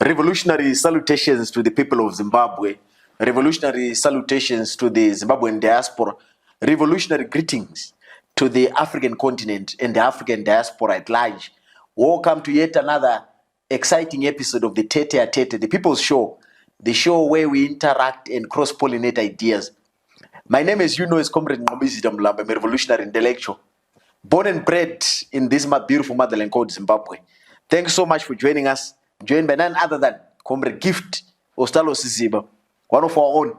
Revolutionary salutations to the people of Zimbabwe. Revolutionary salutations to the Zimbabwean diaspora. Revolutionary greetings to the African continent and the African diaspora at large. Welcome to yet another exciting episode of the Tête-à-tête, the People's Show, the show where we interact and cross-pollinate ideas. My name, as you know, is Comrade G20 and Mlambo. I'm a revolutionary intellectual, born and bred in this beautiful motherland called Zimbabwe. Thanks so much for joining us. Joined by none other than Comrade Gift Ostallos and Br, one of our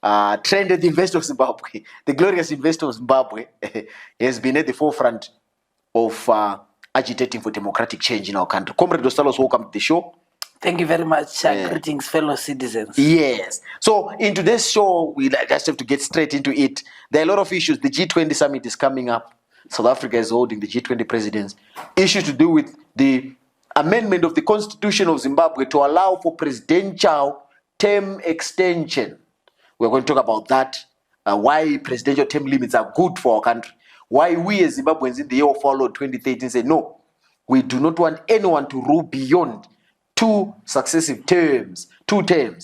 own, trended investor of Zimbabwe, the glorious investor of Zimbabwe. He has been at the forefront of agitating for democratic change in our country. Comrade Ostallos, welcome to the show. Thank you very much. Greetings, fellow citizens. Yes. So in today's show, we just have to get straight into it. There are a lot of issues. The G20 summit is coming up. South Africa is holding the G20 presidents. Issues to do with the amendment of the Constitution of Zimbabwe to allow for presidential term extension. We're going to talk about that. Why presidential term limits are good for our country. Why we as Zimbabweans in the year of our Lord 2013 say no, we do not want anyone to rule beyond two terms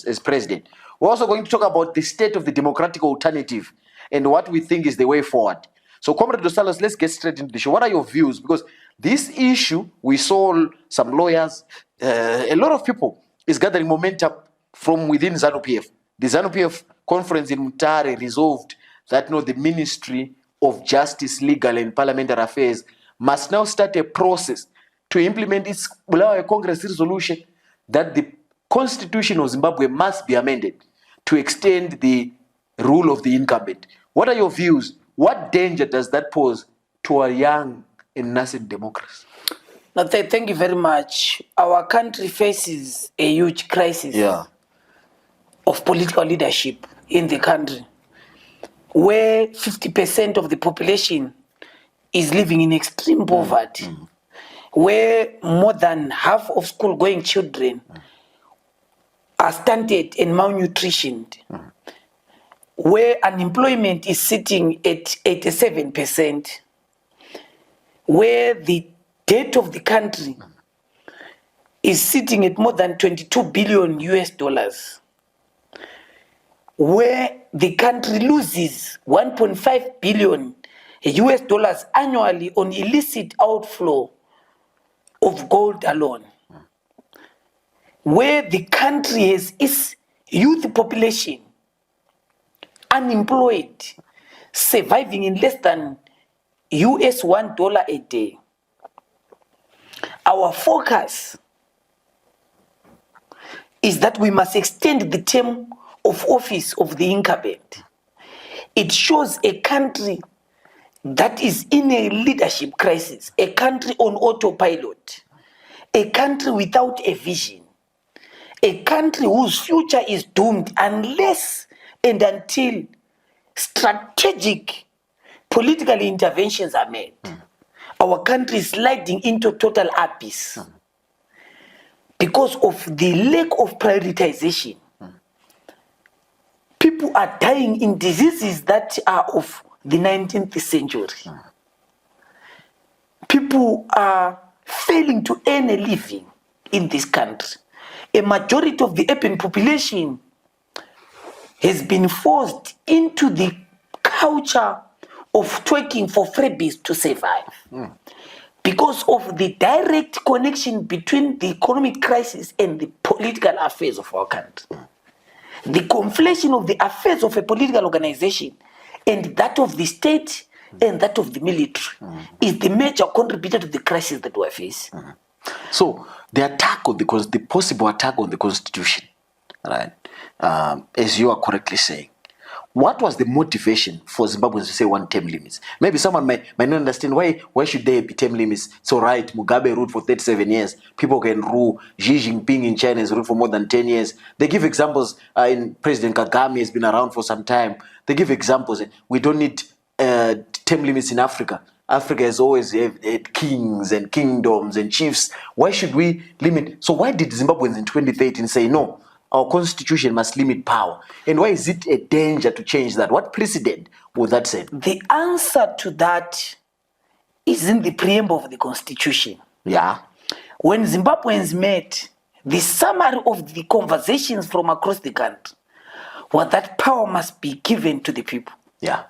as president. We're also going to talk about the state of the democratic alternative and what we think is the way forward. So, Comrade Ostallos, let's get straight into the show. What are your views? Because this issue, we saw some lawyers, a lot of people is gathering momentum from within ZANU-PF. The ZANU-PF conference in Mutare resolved that the Ministry of Justice, Legal and Parliamentary Affairs must now start a process to implement its Congress resolution that the Constitution of Zimbabwe must be amended to extend the rule of the incumbent. What are your views? What danger does that pose to a young and nascent democracy? Now, thank you very much. Our country faces a huge crisis of political leadership in the country, where 50% of the population is living in extreme poverty. Where more than half of school-going children are stunted and malnutritioned, where unemployment is sitting at 87%, where the debt of the country is sitting at more than $22 billion US, where the country loses $1.5 billion US annually on illicit outflow of gold alone, where the country has its youth population unemployed, surviving in less than $1 a day. Our focus is that we must extend the term of office of the incumbent. It shows a country that is in a leadership crisis, a country on autopilot, a country without a vision, a country whose future is doomed unless and until strategic political interventions are made. Our country is sliding into total abyss because of the lack of prioritization. People are dying in diseases that are of the 19th century. People are failing to earn a living in this country. A majority of the urban population has been forced into the culture of twerking for freebies to survive. Because of the direct connection between the economic crisis and the political affairs of our country. The conflation of the affairs of a political organization and that of the state and that of the military is the major contributor to the crisis that we face. So the possible attack on the Constitution, right? As you are correctly saying, what was the motivation for Zimbabweans to say one-term limits? Maybe someone might not understand why should there be term limits? So right, Mugabe ruled for 37 years. People can rule. Xi Jinping in China has ruled for more than 10 years. They give examples. In President Kagame has been around for some time. They give examples. We don't need term limits in Africa. Africa has always had kings and kingdoms and chiefs. Why should we limit? So why did Zimbabweans in 2013 say no? Our constitution must limit power. And why is it a danger to change that? What precedent would that set? The answer to that is in the preamble of the constitution. Yeah. When Zimbabweans met the summary of the conversations from across the country was that power must be given to the people. Yeah.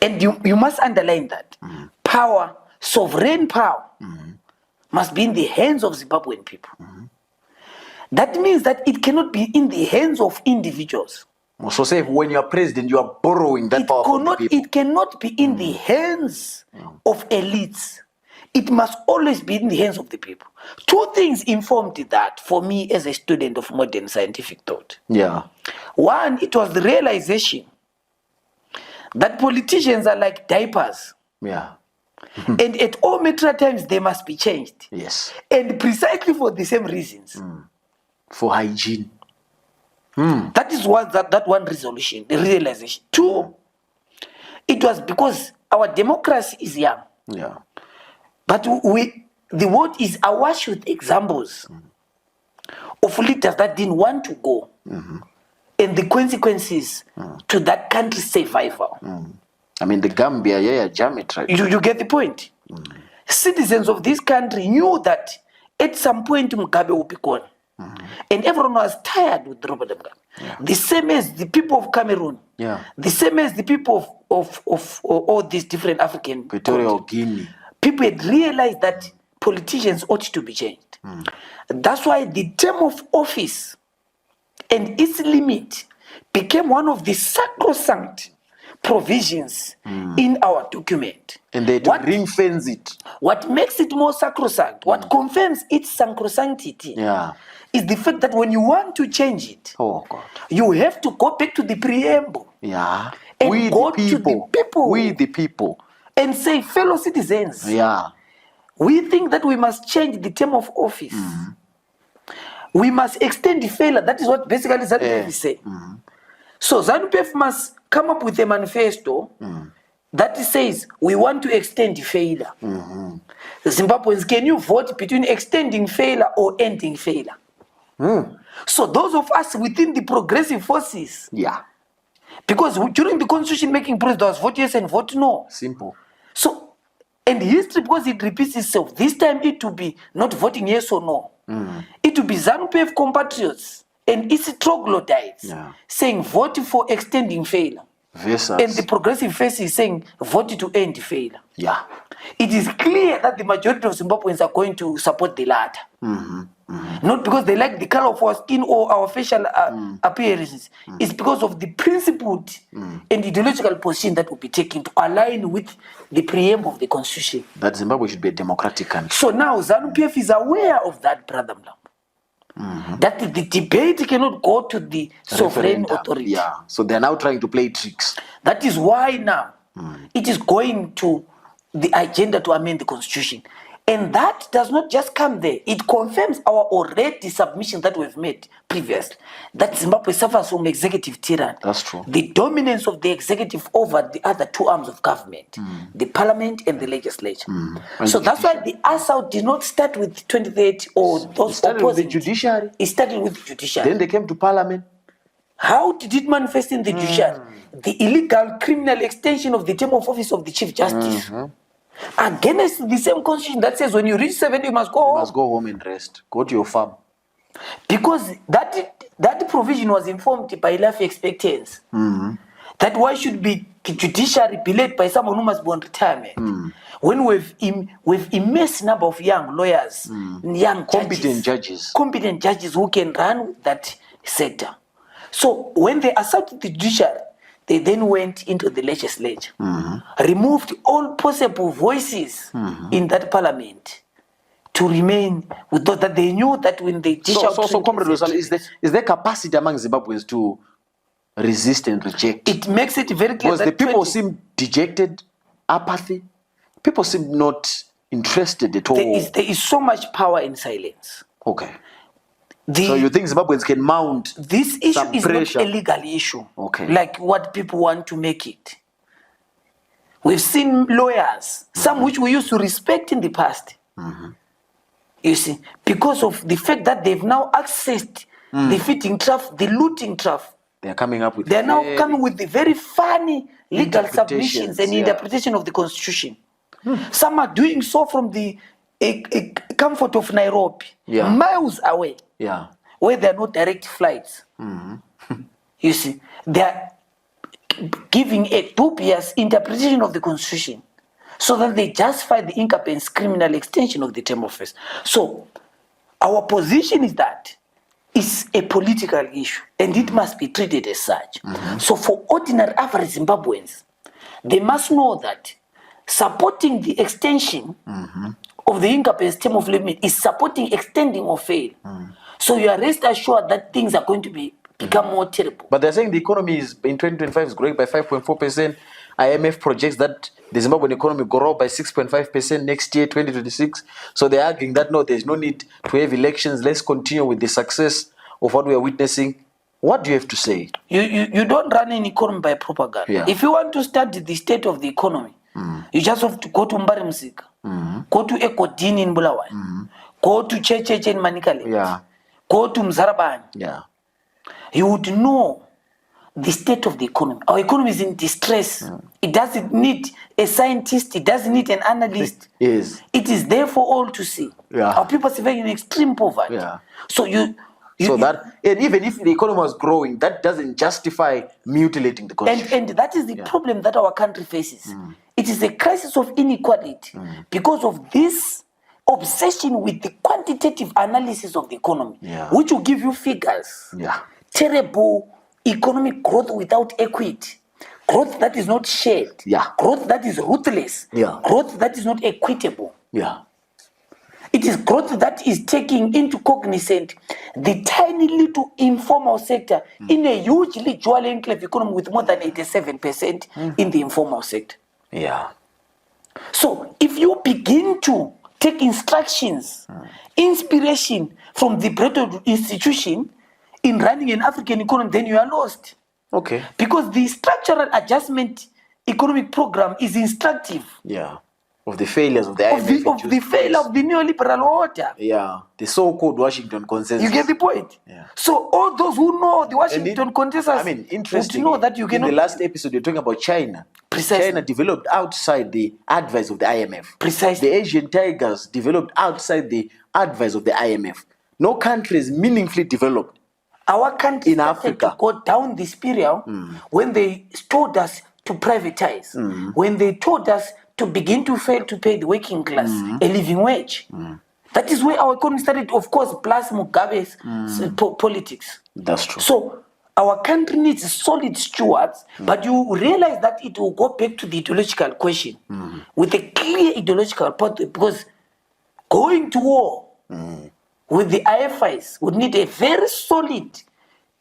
And you must underline that. Power, sovereign power, must be in the hands of Zimbabwean people. That means that it cannot be in the hands of individuals. So say when you are president, you are borrowing that power from the people. It cannot be in the hands of elites. It must always be in the hands of the people. Two things informed that for me as a student of modern scientific thought. Yeah. One, it was the realization that politicians are like diapers. Yeah. And at all matter times, they must be changed. Yes. And precisely for the same reasons. For hygiene. That is what that one resolution, the realization. Two, it was because our democracy is young. Yeah. But the world is awash with examples of leaders that didn't want to go. And the consequences to that country's survival. I mean, the Gambia, yeah, Jamit, right? You get the point? Citizens of this country knew that at some point Mugabe would be gone. And everyone was tired with Robert Mugabe. Yeah. The same as the people of Cameroon. Yeah. The same as the people of all these different African Equatorial continents. Guinea. People had realized that politicians ought to be changed. That's why the term of office and its limit became one of the sacrosanct provisions in our document. And they ring fence it. What makes it more sacrosanct, what confirms its sacrosanctity, is the fact that when you want to change it, oh God, you have to go back to the preamble. Yeah. And We go the people. to the people. We the people. And say, fellow citizens, Yeah. we think that we must change the term of office. We must extend the failure. That is what basically ZANU-PF is saying. So ZANU-PF must come up with a manifesto that says we want to extend the failure. The Zimbabweans, can you vote between extending failure or ending failure? So those of us within the progressive forces, because during the constitution making process there was vote yes and vote no. Simple. So, and history, because it repeats itself, this time it will be not voting yes or no. It will be ZANU-PF compatriots and its troglodytes saying vote for extending failure. Versus. And the progressive face is saying vote to end failure. Yeah. It is clear that the majority of Zimbabweans are going to support the latter. Not because they like the color of our skin or our facial appearances. It's because of the principled and ideological position that will be taken to align with the preamble of the constitution. That Zimbabwe should be a democratic country. So now ZANU-PF is aware of that, Brother Mlambo. That the debate cannot go to the sovereign authority. Yeah. So they're now trying to play tricks. That is why now it is going to the agenda to amend the constitution. And that does not just come there. It confirms our already submission that we've made previously, that Zimbabwe suffers from executive tyranny. That's true. The dominance of the executive over the other two arms of government, the parliament and the legislature. So that's why the assault did not start with 2030 or those It started with the opposing. judiciary. It started with the judiciary. Then they came to parliament. How did it manifest in the judiciary? The illegal criminal extension of the term of office of the Chief Justice. Against the same constitution that says when you reach 70 you must go home. You must go home and rest. Go to your farm. Because that provision was informed by life expectancy. That why should be the judiciary be led by someone who must be on retirement? When we've immense number of young lawyers, young competent judges who can run that sector. So when they assaulted the judiciary, they then went into the legislature, removed all possible voices in that parliament to remain with those that they knew that when they dish out. So Comrade Ostallos, is there capacity among Zimbabweans to resist and reject? It makes it very clear because the people seem dejected, apathy. People seem not interested at all. There is so much power in silence. Okay. So you think Zimbabweans can mount this issue some is pressure? Not a legal issue, okay, like what people want to make it. We've seen lawyers, some which we used to respect in the past. You see, because of the fact that they've now accessed the fitting trap, the looting trap. They're coming up with. They're now coming with the very funny legal submissions and interpretation of the constitution. Some are doing so from the a comfort of Nairobi, Yeah. miles away, Yeah. where there are no direct flights. You see, they are giving a dubious interpretation of the Constitution so that they justify the incapacity criminal extension of the term of office. So, our position is that it's a political issue and it must be treated as such. So, for ordinary average Zimbabweans, they must know that supporting the extension of the incapacity term of limit is supporting extending or fail. So, you are rest assured that things are going to become more terrible. But they're saying the economy is in 2025 is growing by 5.4%. IMF projects that the Zimbabwean economy will grow by 6.5% next year, 2026. So they're arguing that no, there's no need to have elections. Let's continue with the success of what we are witnessing. What do you have to say? You don't run an economy by propaganda. Yeah. If you want to study the state of the economy, you just have to go to Mbari Msika, go to Ekodini in Bulawayo, go to Checheche in Manicaland, Yeah. go to Mzarabani. Yeah. You would know the state of the economy. Our economy is in distress. It doesn't need a scientist. It doesn't need an analyst. Yes. It is there for all to see. Yeah. Our people are living in extreme poverty. Yeah. So and even if the economy was growing, that doesn't justify mutilating the constitution. and that is the problem that our country faces. It is a crisis of inequality because of this obsession with the quantitative analysis of the economy, which will give you figures. Yeah. Terrible economic growth without equity, growth that is not shared, growth that is ruthless, growth that is not equitable. Yeah. It is growth that is taking into cognizance the tiny little informal sector in a hugely dual enclave economy with more than 87% in the informal sector. Yeah. So if you begin to take instructions, inspiration from the Bretton Woods institution in running an African economy, then you are lost. Okay. Because the structural adjustment economic program is instructive. Yeah. Of the failures of the IMF. Of the failure of the neoliberal order. Yeah. The so-called Washington consensus. You get the point? Yeah. So all those who know the Washington consensus interesting. would know that you cannot. In the last episode, you're talking about China. Precisely. China developed outside the advice of the IMF. Precisely. The Asian tigers developed outside the advice of the IMF. No country is meaningfully developed. Our country in Africa to go down this period when they told us to privatize, when they told us to begin to fail to pay the working class a living wage. That is where our economy started, of course, plus Mugabe's politics. That's true. So our country needs solid stewards, but you realize that it will go back to the ideological question with a clear ideological path, because going to war with the IFIs would need a very solid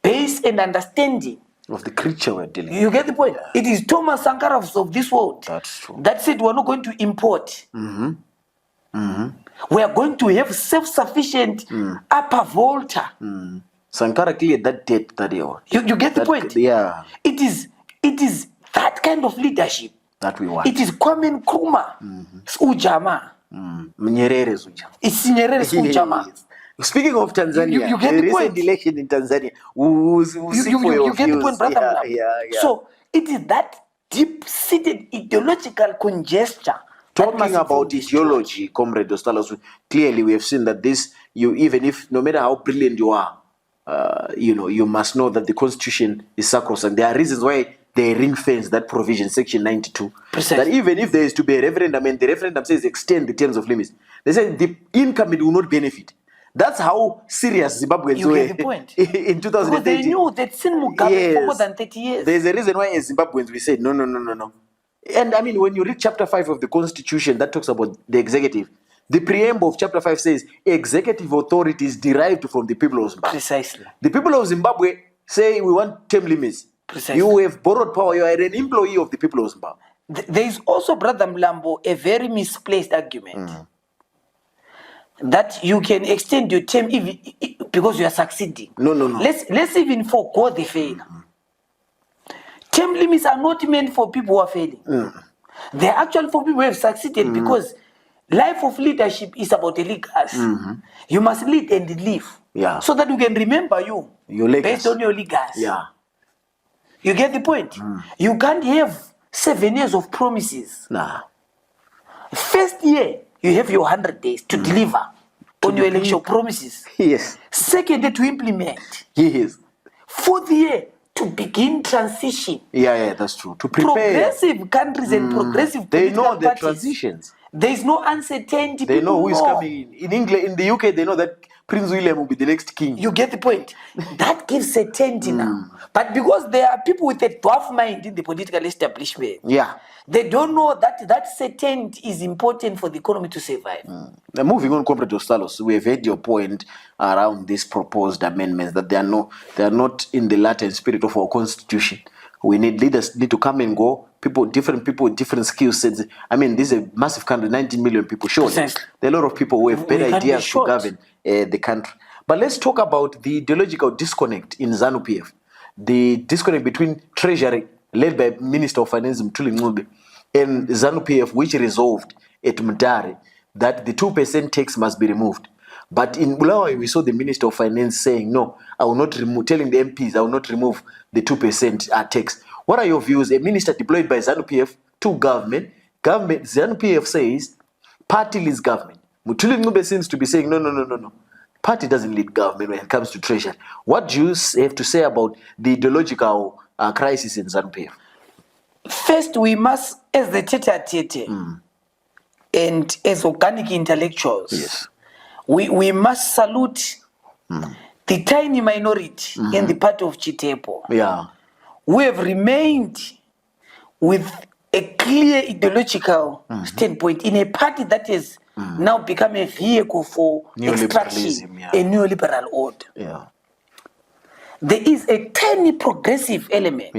base and understanding of the creature we're dealing with. You get the point? It is Thomas Sankaras of this world That's true. that said we're not going to import. We are going to have self-sufficient upper volta. Sankara cleared that debt that year. You get the point? Yeah. It is that kind of leadership that we want. It is Kwame Nkrumah Ujama. Nyerere Ujama. It's Nyerere Ujama. Speaking of Tanzania, you get the recent election in Tanzania. You get the point, brother. Yeah. So it is that deep-seated ideological congestion. Talking about ideology, Comrade Ostallos, clearly we have seen that this, even if, no matter how brilliant you are, you must know that the Constitution is sacrosanct. There are reasons why they ring-fence that provision, Section 92. Precisely. That even if there is to be a referendum, and the referendum says extend the terms of limits, they say the incumbent will not benefit. That's how serious Zimbabweans were. You get the point. In 2013. Because they knew they'd seen Mugabe for more than 30 years. There's a reason why as Zimbabweans we said, no. And I mean, when you read chapter 5 of the Constitution that talks about the executive, the preamble of chapter 5 says, executive authority is derived from the people of Zimbabwe. Precisely. The people of Zimbabwe say we want term limits. Precisely. You have borrowed power. You are an employee of the people of Zimbabwe. There is also, Brother Mlambo, a very misplaced argument. That you can extend your term even because you are succeeding. No. Let's even forego the failure. Term limits are not meant for people who are failing. They are actually for people who have succeeded because life of leadership is about a legacy. You must lead and live. Yeah. So that you can remember your legacy. Based on your legacy. Yeah. You get the point? You can't have 7 years of promises. Nah. First year, you have your 100 days to deliver on your electoral promises. Yes. Second, to implement. Yes. Fourth year, to begin transition. Yeah, that's true. To prepare. Progressive countries and progressive They political know the parties, transitions. there is no uncertainty. They know People who is coming in. In England, in the UK, they know that Prince William will be the next king. You get the point? That gives certainty now. But because there are people with a dwarf mind in the political establishment, Yeah. they don't know that certainty is important for the economy to survive. Now, moving on, Comrade Ostallos, we have heard your point around these proposed amendments, that they are not in the Latin spirit of our constitution. We need leaders need to come and go. Different people with different skill sets. I mean, this is a massive country, 19 million people. Sure, there are a lot of people who have better ideas to govern the country. But let's talk about the ideological disconnect in ZANU-PF. The disconnect between Treasury, led by Minister of Finance Mthuli Ncube, and ZANU-PF, which resolved at Mutare that the 2% tax must be removed. But in Bulawayo, we saw the Minister of Finance saying, no, I will not remove, telling the MPs, I will not remove the 2% tax. What are your views? A minister deployed by ZANU-PF to government, ZANU-PF says, party leads government. Mthuli Ncube seems to be saying, no. Party doesn't lead government when it comes to treasury. What do you have to say about the ideological crisis in ZANU-PF? First, we must, as the Tête-à-tête and as organic intellectuals, Yes. we must salute the tiny minority in the party of Chitepo. Yeah. who have remained with a clear ideological standpoint in a party that has now become a vehicle for extraction, a neoliberal order. Yeah. There is a tiny progressive element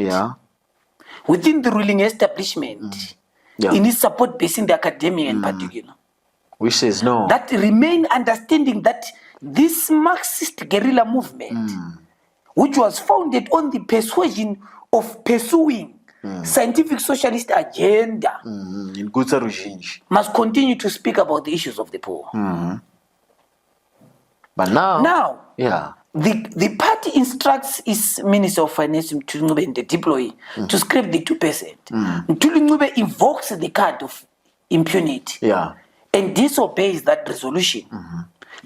within the ruling establishment in its support base in the academia in particular, which says no, that remain understanding that this Marxist guerrilla movement, which was founded on the persuasion of pursuing scientific socialist agenda, in Gutsa regime, must continue to speak about the issues of the poor. But now, the party instructs its Minister of Finance Mthuli Ncube and the deployee to scrap the 2%. Mthuli Ncube invokes the card of impunity and disobeys that resolution,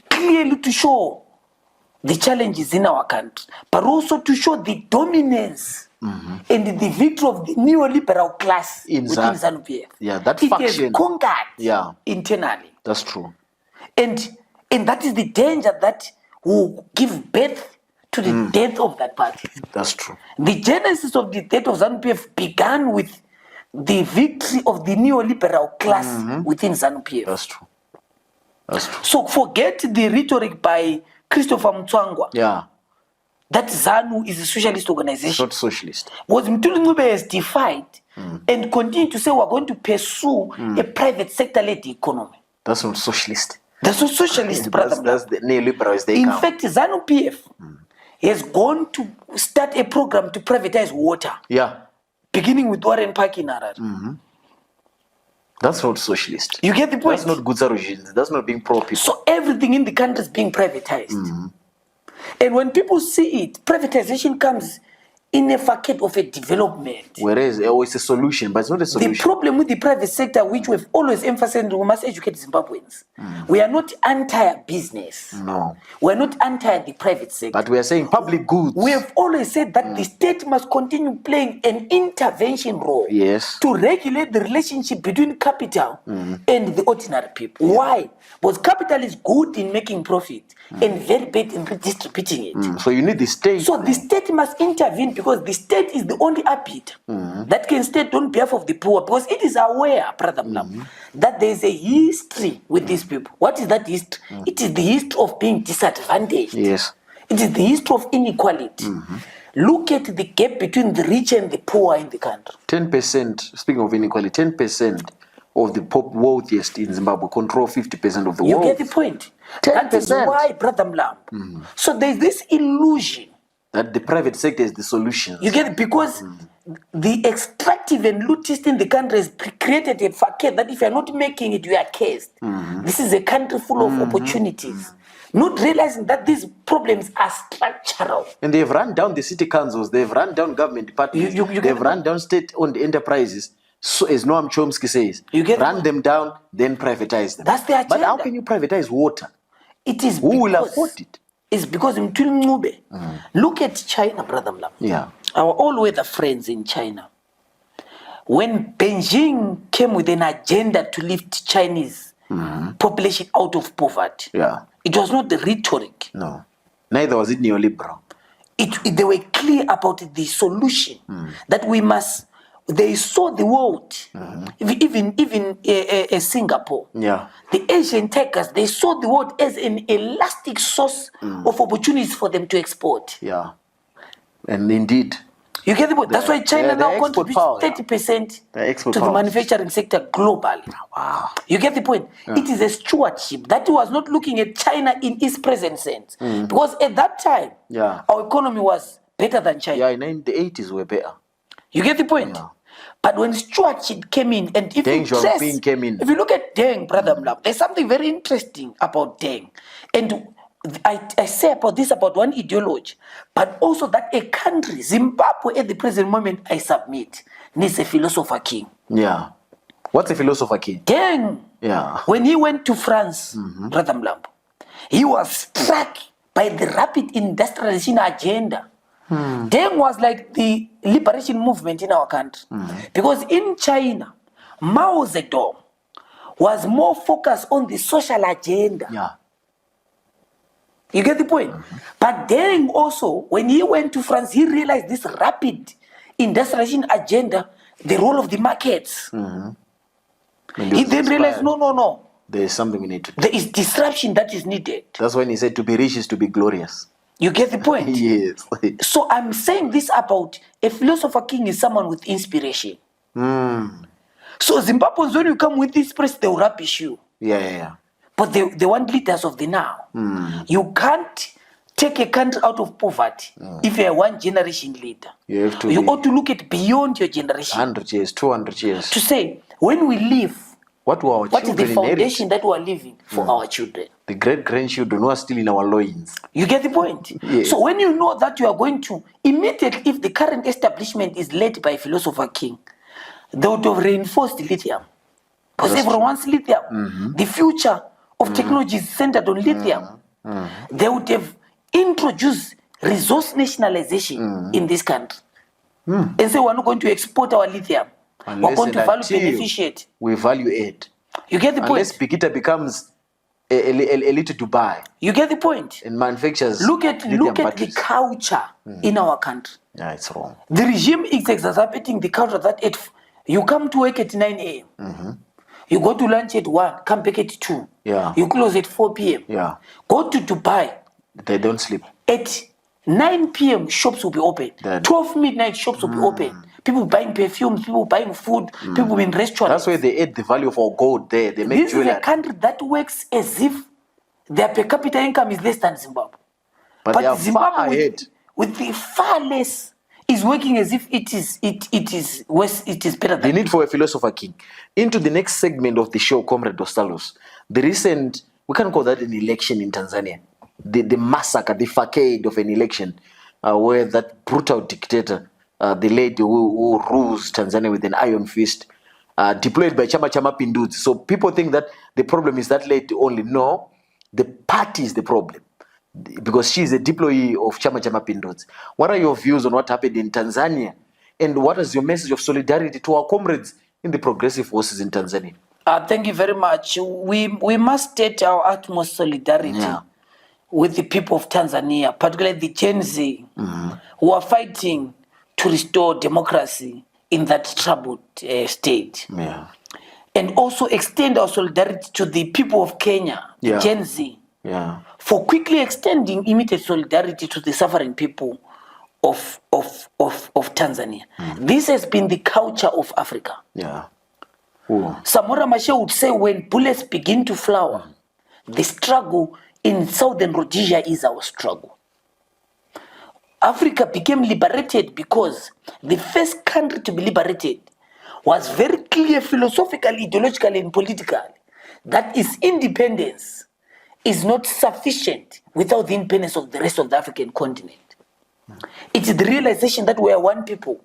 clearly to show the challenges in our country, but also to show the dominance and the victory of the neoliberal class within ZANU-PF. That it faction has conquered internally. That's true. And that is the danger that will give birth to the death of that party. That's true. The genesis of the death of ZANU-PF began with the victory of the neoliberal class within ZANU-PF. That's true. That's true. So forget the rhetoric by Christopher Mtswangwa that ZANU is a socialist organization. It's not socialist. Because Mthuli Ncube has defied and continue to say we're going to pursue a private sector-led economy. That's not socialist. That's not socialist, brother. That's the neoliberals. In fact, ZANU-PF has gone to start a program to privatize water. Beginning with Warren Park in Harare. That's not socialist. You get the point? That's not Gutsa regime. That's not being pro-people. So everything in the country is being privatized. And when people see it, privatization comes in a facade of a development. Whereas it's a solution, but it's not a solution. The problem with the private sector, which we've always emphasized, we must educate Zimbabweans. We are not anti-business. No. We're not anti the private sector. But we are saying public goods. We have always said that the state must continue playing an intervention role to regulate the relationship between capital and the ordinary people. Why? Because capital is good in making profit and very bad in redistributing it. So you need the state. So the state must intervene because the state is the only arbiter that can state on behalf of the poor, because it is aware, Brother Mlambo, that there is a history with these people. What is that history? It is the history of being disadvantaged. Yes. It is the history of inequality. Look at the gap between the rich and the poor in the country. 10%, speaking of inequality, 10% of the wealthiest in Zimbabwe control 50% of the wealth. You get the point? 10%. That is why, Brother Mlambo. So there is this illusion that the private sector is the solution. You get it? Because the extractive and lootist in the country has created a facade that if you are not making it, you are cursed. This is a country full of opportunities. Not realizing that these problems are structural. And they've run down the city councils, they've run down government departments, they've run down state-owned enterprises So as Noam Chomsky says, You get run them down, then privatize them. That's the But how agenda. can you privatize water? It is Who will because afford it? It's because look at China, Brother Mlambo. Yeah. Our all-weather friends in China. When Beijing came with an agenda to lift Chinese population out of poverty, Yeah. it was not the rhetoric. No. Neither was it neoliberal. They were clear about the solution that we must. They saw the world, even Singapore. Yeah. The Asian takers, they saw the world as an elastic source of opportunities for them to export. Yeah. And indeed, You get the point? That's why China now export contributes power, 30% export to the power. manufacturing sector globally. Wow. You get the point? It is a stewardship that was not looking at China in its present sense. Because at that time, our economy was better than China. Yeah, in the 80s were better. You get the point? Yeah. But when stewardship came in, and if Deng you trace, Xiaoping came in. if you look at Deng, Brother Mlambo, there's something very interesting about Deng. And I say about this about one ideology, but also that a country, Zimbabwe at the present moment, I submit, needs a philosopher king. Yeah. What's a philosopher king? Deng, Yeah. when he went to France, Brother Mlambo, he was struck by the rapid industrialization agenda. Deng was like the liberation movement in our country. Because in China, Mao Zedong was more focused on the social agenda. Yeah. You get the point? But Deng also, when he went to France, he realized this rapid industrialization agenda, the role of the markets. He then realized, no. There is something we need to do. There is disruption that is needed. That's when he said to be rich is to be glorious. You get the point? Yes. So I'm saying this about a philosopher king is someone with inspiration. So Zimbabweans, when you come with this press, they will rubbish you. Yeah. But they want leaders of the now. You can't take a country out of poverty if you're a one generation leader. You have to. You ought to look at beyond your generation. 100 years, 200 years. To say, when we live, What will our what is children the foundation inherit? that we are living for our children? The great-grandchildren who are still in our loins. You get the point? Yes. So when you know that you are going to, immediately if the current establishment is led by a philosopher king, they would have reinforced lithium. Because everyone wants lithium. The future of technology is centered on lithium. They would have introduced resource nationalization in this country. And say we're not going to export our lithium. We're going to value beneficiate. We value it. You get the point? Unless Bikita becomes a little Dubai You get the point? and manufactures Look at the batteries. culture in our country. Yeah, it's wrong. The regime is exacerbating the culture that you come to work at 9 a.m. You go to lunch at 1, come back at 2. Yeah. You close at 4 p.m. Yeah. Go to Dubai. They don't sleep. At 9 p.m. shops will be open. 12 midnight shops will be open. People buying perfumes, people buying food, people in restaurants. That's why they add the value of our gold there. They make This jewelry. is a country that works as if their per capita income is less than Zimbabwe. But they are far Zimbabwe ahead. with the far less is working as if it is worse, it is better The than. need for a philosopher king. Into the next segment of the show, Comrade Ostallos. The recent, we can call that an election in Tanzania. The massacre, the facade of an election, where that brutal dictator, the lady who rules Tanzania with an iron fist, deployed by Chama Pinduzi. So people think that the problem is that lady only. No, the party is the problem. Because she is a deployee of Chama Pinduzi. What are your views on what happened in Tanzania? And what is your message of solidarity to our comrades in the progressive forces in Tanzania? Thank you very much. We must state our utmost solidarity with the people of Tanzania, particularly the Gen Z, who are fighting to restore democracy in that troubled state. Yeah. And also extend our solidarity to the people of Kenya, the Gen Z, for quickly extending immediate solidarity to the suffering people of Tanzania. This has been the culture of Africa. Yeah. Ooh. Samora Machel would say, when bullets begin to flower, the struggle in southern Rhodesia is our struggle. Africa became liberated because the first country to be liberated was very clear philosophically, ideologically, and politically that its independence is not sufficient without the independence of the rest of the African continent. It is the realization that we are one people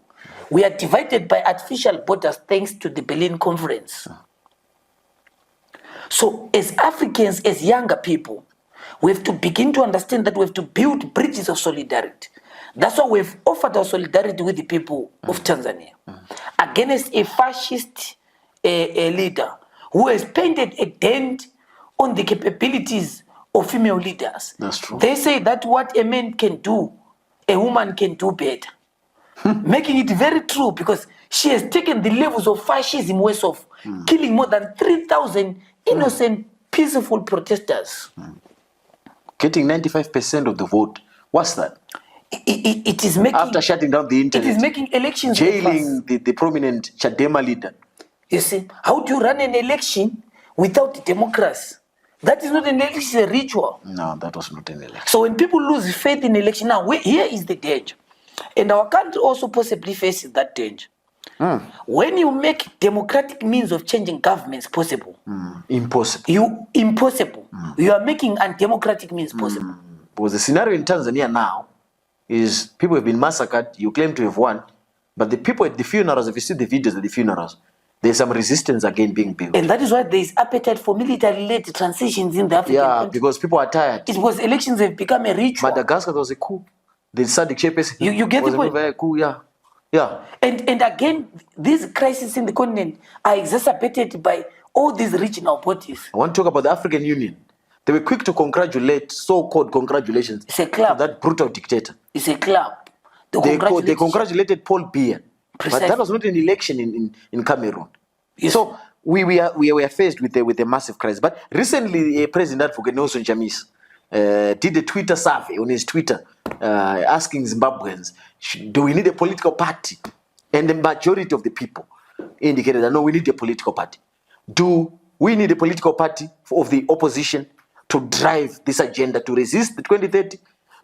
We are divided by artificial borders thanks to the Berlin Conference. So as Africans, as younger people, we have to begin to understand that we have to build bridges of solidarity. That's why we've offered our solidarity with the people of Tanzania against a fascist leader who has painted a dent on the capabilities of female leaders. That's true. They say that what a man can do, a woman can do better. Making it very true, because she has taken the levels of fascism ways of killing more than 3,000 innocent, peaceful protesters. Getting 95% of the vote. What's that? It is making... After shutting down the internet. It is making elections... Jailing the prominent Chadema leader. You see, how do you run an election without democracy? That is not an election, it's a ritual. No, that was not an election. So when people lose faith in election, now here is the danger. And our country also possibly faces that danger. When you make democratic means of changing governments possible, impossible. You are making undemocratic means possible. Because the scenario in Tanzania now is people have been massacred, you claim to have won, but the people at the funerals, if you see the videos at the funerals, there's some resistance again being built. And that is why there is appetite for military-led transitions in the African country. Because people are tired. It was elections have become a ritual. Madagascar, there was a coup. The SADC chairperson. You get the point? A coup, yeah. And again, these crises in the continent are exacerbated by all these regional bodies. I want to talk about the African Union. They were quick to congratulate, so-called congratulations, it's a club. to that brutal dictator. It's a club. They congratulated Paul Biya. But that was not an election in Cameroon. Yes. So we were faced with a massive crisis. But recently, President Advocate Nelson Chamisa did a Twitter survey on his Twitter asking Zimbabweans, do we need a political party? And the majority of the people indicated that no, we need a political party. Do we need a political party of the opposition to drive this agenda, to resist the 2030,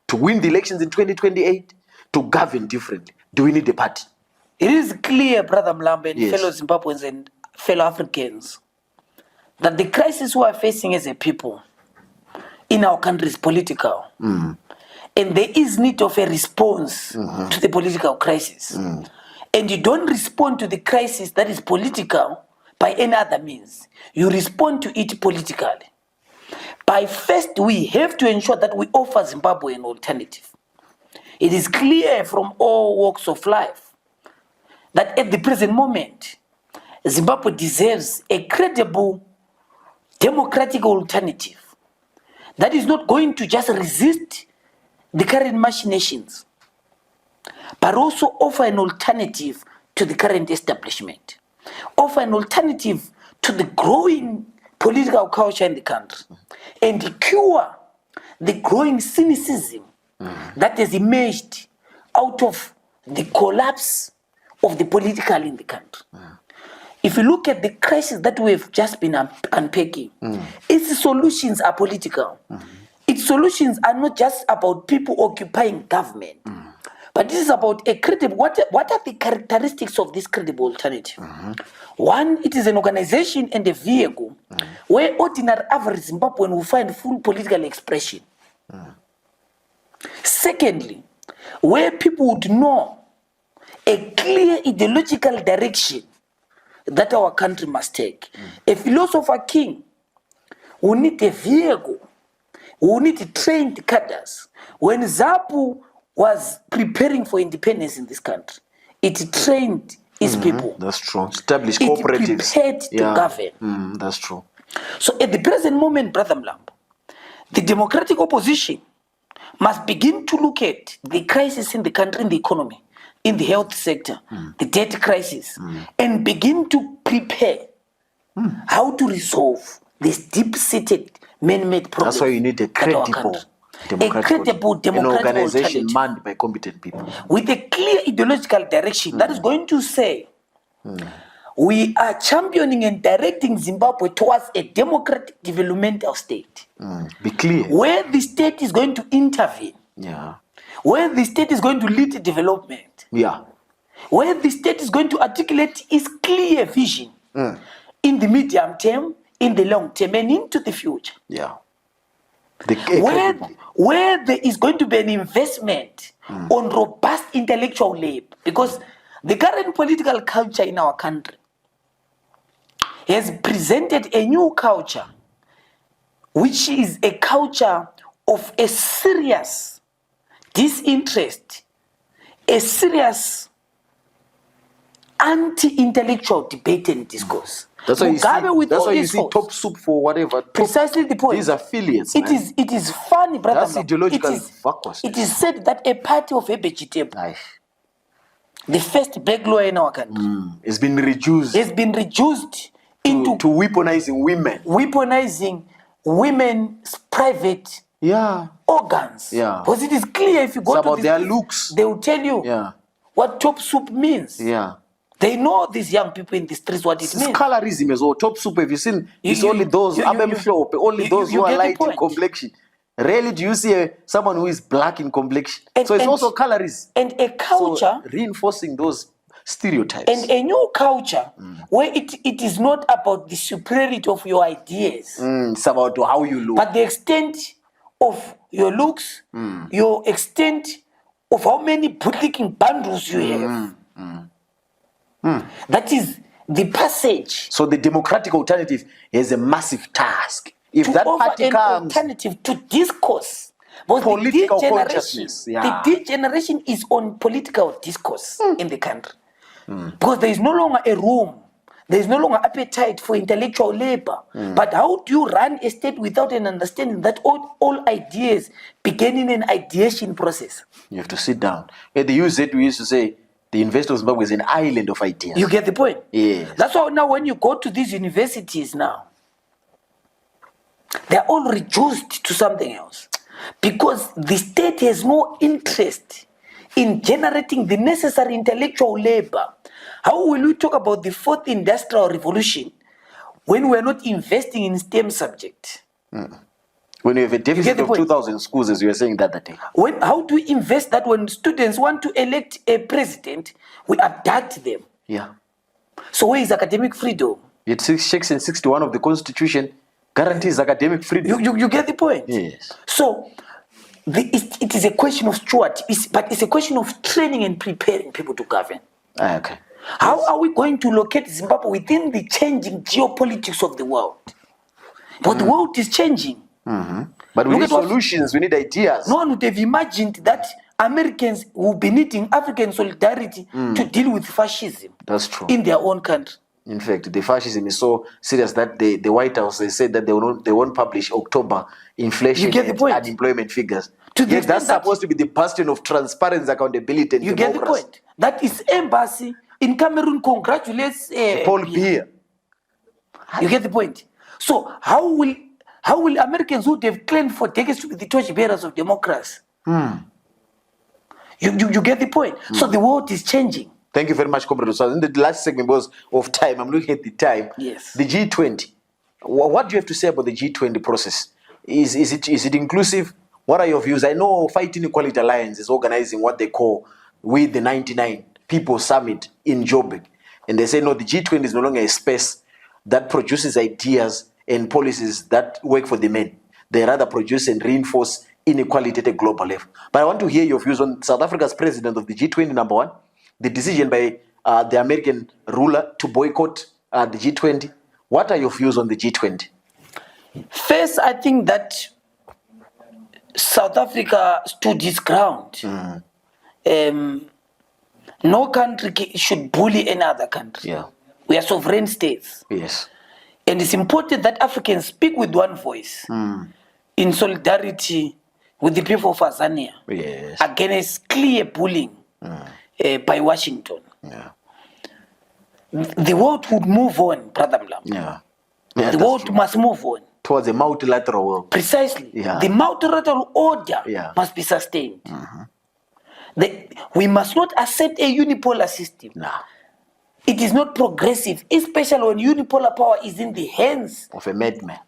to win the elections in 2028, to govern differently? Do we need a party? It is clear, Brother Mlambo and fellow Zimbabweans and fellow Africans, that the crisis we are facing as a people in our country is political. And there is need of a response to the political crisis. And you don't respond to the crisis that is political by any other means. You respond to it politically. By first, we have to ensure that we offer Zimbabwe an alternative. It is clear from all walks of life that at the present moment, Zimbabwe deserves a credible democratic alternative that is not going to just resist the current machinations, but also offer an alternative to the current establishment, offer an alternative to the growing political culture in the country, and cure the growing cynicism that has emerged out of the collapse of the political in the country. If you look at the crisis that we've just been unpacking, its solutions are political. Its solutions are not just about people occupying government, but this is about a credible, what are the characteristics of this credible alternative? One, it is an organization and a vehicle where ordinary average Zimbabwean will find full political expression. Secondly, where people would know a clear ideological direction that our country must take. A philosopher king will need a vehicle, will need trained cadres. When ZAPU was preparing for independence in this country, it trained its people. That's true. Established cooperatives. It prepared to govern. That's true. So at the present moment, Brother Mlambo, the democratic opposition must begin to look at the crisis in the country, in the economy, in the health sector, the debt crisis, and begin to prepare how to resolve this deep-seated man-made problem. That's why you need a credible democratic an organization manned by competent people. With a clear ideological direction that is going to say, we are championing and directing Zimbabwe towards a democratic developmental state. Be clear. Where the state is going to intervene. Where the state is going to lead development. Where the state is going to articulate its clear vision in the medium term, in the long term, and into the future. Where there is going to be an investment on robust intellectual labor, because the current political culture in our country has presented a new culture, which is a culture of a serious disinterest, a serious anti-intellectual debate and discourse. That's why you see faults, top soup for whatever. Precisely the point. These affiliates. It is funny, brother. That's ideological vacuous. It is said that a party of a vegetable, the first black lawyer in our country, has been reduced into to weaponizing women. Weaponizing women's private organs. Yeah. Because it is clear if you go to their looks. They will tell you what top soup means. Yeah. They know these young people in the streets what it means. Colorism as well. Top soup, have you seen? It's only those only those who are light in complexion. Rarely do you see someone who is black in complexion. So it's also colorism. And a culture reinforcing those stereotypes. And a new culture where it is not about the superiority of your ideas. It's about how you look. But the extent of your looks, your extent of how many bootlicking bundles you have. That is the passage. So the democratic alternative is a massive task. If that party comes, alternative to discourse, political consciousness. The degeneration is on political discourse in the country. Because there is no longer a room, there is no longer appetite for intellectual labor. But how do you run a state without an understanding that all ideas begin in an ideation process? You have to sit down. At the UZ, we used to say, the University of Zimbabwe is an island of ideas. You get the point? Yes. That's why now when you go to these universities now, they're all reduced to something else. Because the state has no interest in generating the necessary intellectual labor. How will we talk about the fourth industrial revolution when we're not investing in STEM subject? When you have a deficit of 2,000 schools, as you were saying the other day. How do we invest that when students want to elect a president, we abduct them? Yeah. So where is academic freedom? Yet Section 61 of the Constitution guarantees academic freedom. You get the point? Yes. So it is a question of stewardship, but it's a question of training and preparing people to govern. Okay. How are we going to locate Zimbabwe within the changing geopolitics of the world? But the world is changing. But we need solutions, we need ideas. No one would have imagined that Americans will be needing African solidarity to deal with fascism. That's true. In their own country. In fact, the fascism is so serious that the White House, they said that they won't publish October inflation and unemployment figures. Yes, that's supposed to be the bastion of transparency, accountability, and democracy. You get the point. That is embassy in Cameroon congratulates Paul Biya. You get the point. So how will Americans who have claimed for decades to be the torchbearers of democracy? You get the point. So the world is changing. Thank you very much, Comrade. So in the last segment was of time. I'm looking at the time. Yes. The G20. What do you have to say about the G20 process? Is it inclusive? What are your views? I know Fight Inequality Alliance is organizing what they call We the 99 People Summit in Joburg. And they say, no, the G20 is no longer a space that produces ideas and policies that work for the men. They rather produce and reinforce inequality at a global level. But I want to hear your views on South Africa's president of the G20, number one, the decision by the American ruler to boycott the G20. What are your views on the G20? First, I think that South Africa stood its ground. No country should bully any other country. Yeah. We are sovereign states. Yes. And it's important that Africans speak with one voice in solidarity with the people of Tanzania against clear bullying by Washington. Yeah. The world would move on, Brother Mlambo. The world must move on. Towards a multilateral world. Precisely. Yeah. The multilateral order must be sustained. We must not accept a unipolar system. No. It is not progressive, especially when unipolar power is in the hands of a madman.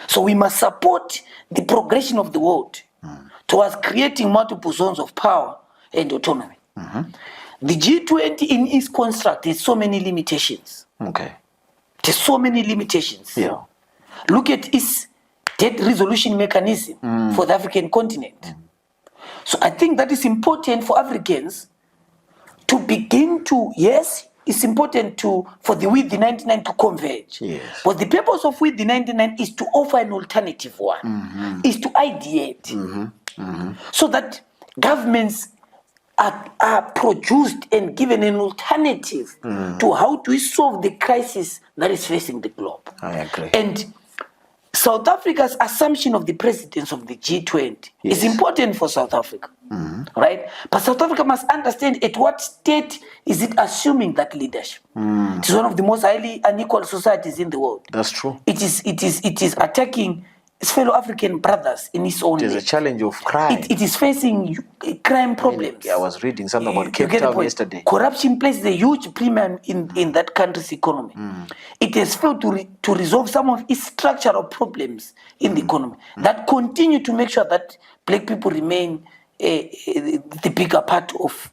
So we must support the progression of the world towards creating multiple zones of power and autonomy. The G20 in its construct has so many limitations. Okay. There's so many limitations. Yeah. Look at its debt resolution mechanism for the African continent. So I think that is important for Africans to begin to, yes, it's important for the with the 99 to converge. Yes. But the purpose of with the 99 is to offer an alternative one, is to ideate, so that governments are produced and given an alternative to how do we solve the crisis that is facing the globe. I agree. And South Africa's assumption of the presidents of the G20 is important for South Africa, right? But South Africa must understand at what state is it assuming that leadership. It is one of the most highly unequal societies in the world. That's true. It is attacking its fellow African brothers in its own. It is a challenge of crime. It is facing crime problems. I was reading something about Cape Town yesterday. Corruption places a huge premium in that country's economy. It has failed to resolve some of its structural problems in the economy that continue to make sure that black people remain the bigger part of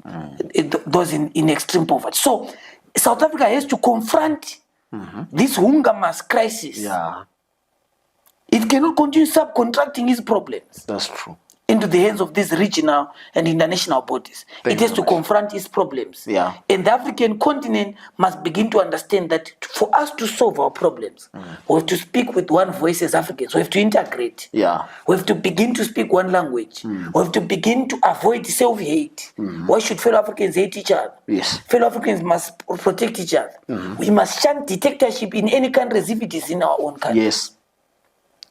those in extreme poverty. So South Africa has to confront this hunger mass crisis. Yeah. It cannot continue subcontracting its problems. That's true. Into the hands of these regional and international bodies. It has to confront its problems. Yeah. And the African continent must begin to understand that for us to solve our problems, we have to speak with one voice as Africans. We have to integrate. Yeah. We have to begin to speak one language. We have to begin to avoid self-hate. Why should fellow Africans hate each other? Yes. Fellow Africans must protect each other. We must shun dictatorship in any country as if it is in our own country. Yes.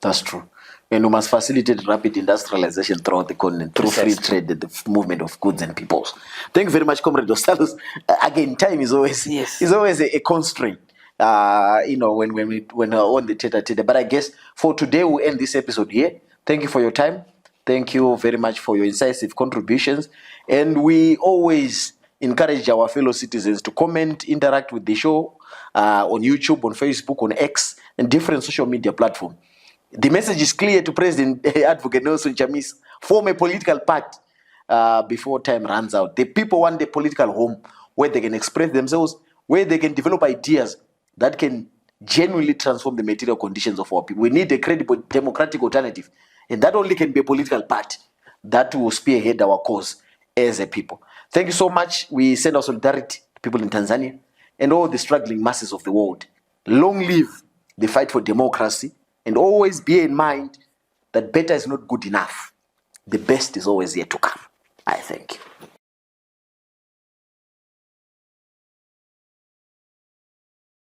That's true. And we must facilitate rapid industrialization throughout the continent through free trade and the movement of goods and peoples. Thank you very much, Comrade Ostallos. Again, time is always a constraint. When we're on the Tête-à-tête. But I guess for today we'll end this episode here. Thank you for your time. Thank you very much for your incisive contributions. And we always encourage our fellow citizens to comment, interact with the show on YouTube, on Facebook, on X, and different social media platforms. The message is clear to President Advocate Nelson Chamisa: form a political party before time runs out. The people want a political home where they can express themselves, where they can develop ideas that can genuinely transform the material conditions of our people. We need a credible democratic alternative, and that only can be a political party that will spearhead our cause as a people. Thank you so much. We send our solidarity to people in Tanzania and all the struggling masses of the world. Long live the fight for democracy. And always bear in mind that better is not good enough. The best is always yet to come. I thank you.